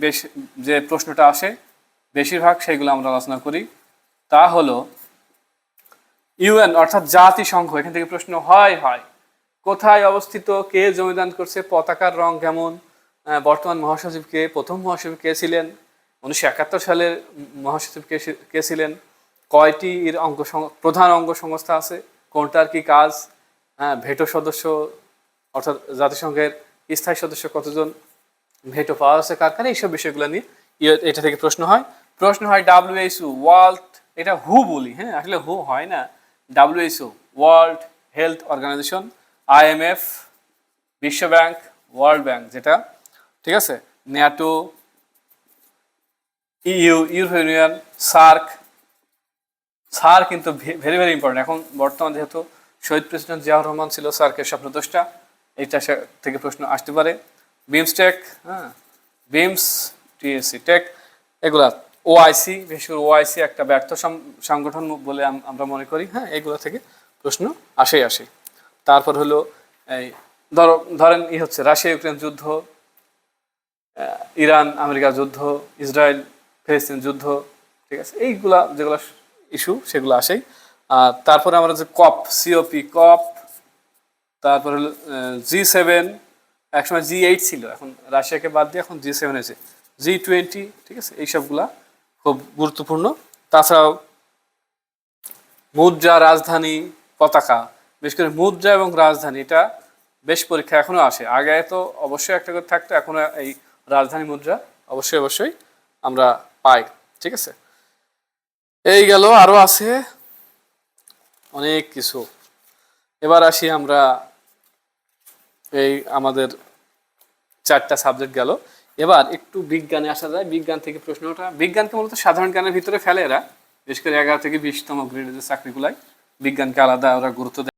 বেশি যে প্রশ্নটা আসে বেশিরভাগ সেগুলো আমরা আলোচনা করি। তা হলো ইউএন অর্থাৎ জাতিসংঘ, এখান থেকে প্রশ্ন হয় কোথায় অবস্থিত, কে জমিদান করছে, পতাকার রং কেমন, বর্তমান মহাসচিব কে, প্রথম মহাসচিব কে ছিলেন, 1971 সালের মহাসচিব কে ছিলেন, কয়টি এর প্রধান অঙ্গ সংস্থা আছে, কোনটার কি কাজ, ভেটো সদস্য অর্থাৎ জাতিসংঘের স্থায়ী সদস্য কতজন, ভেটো পাওয়া আছে কার কার, এইসব বিষয়গুলো নিয়ে এটা থেকে প্রশ্ন হয়। WHO ওয়ার্ল্ড, এটা হু বলি, হ্যাঁ আসলে হু হয় না, WHO world health organization, IMF বিশ্ব ব্যাংক, ওয়ার্ল্ড ব্যাংক যেটা, ঠিক আছে, ন্যাটো, ইউরোপিয়ান ইউনিয়ন, সার্ক কিন্তু ভেরি ভেরি ইম্পর্টেন্ট। এখন বর্তমান যেহেতু শহীদ প্রেসিডেন্ট জিয়াউর রহমান ছিল, সার্কের স্বপ্নদ্রষ্টা, এইটা থেকে প্রশ্ন আসতে পারে। বিমস্টেক, বিমস, TSC টেক, এগুলা, OIC, বিশেষ করে OIC একটা ব্যর্থ সংগঠন বলে আমরা মনে করি, এগুলো থেকে প্রশ্ন আসে। তারপর হলো এই ধরেন হচ্ছে রাশিয়া ইউক্রেন যুদ্ধ, ইরান আমেরিকা যুদ্ধ, ইসরায়েল ফিলিস্তিন যুদ্ধ, ঠিক আছে, এইগুলা যেগুলো ইস্যু সেগুলো আসেই। আর তারপরে আমরা যে COP, তারপর হলো G7, একসময় G8 ছিল, এখন রাশিয়াকে বাদ দিয়ে এখন G7 হয়েছে, G20, ঠিক আছে, এইসবগুলা খুব গুরুত্বপূর্ণ। তাছাড়াও মুদ্রা, রাজধানী, পতাকা, বিশেষ করে মুদ্রা এবং রাজধানী, এটা বেশ পরীক্ষা এখনো আসে। আগে তো অবশ্যই একটা করে থাকতো, এখনো এই রাজধানী মুদ্রা অবশ্যই আমরা পাই, ঠিক আছে। এই গেল, আরো আছে অনেক কিছু। এবার আসি আমরা, এই আমাদের 4টা সাবজেক্ট গেল, এবার একটু বিজ্ঞানে আসা যায়। বিজ্ঞান থেকে প্রশ্নটা, বিজ্ঞানকে মূলত সাধারণ জ্ঞানের ভিতরে ফেলে এরা, বিশেষ করে 11 থেকে 20তম গ্রেডের যে চাকরিগুলাই বিজ্ঞানকে আলাদা ওরা গুরুত্ব দেয়।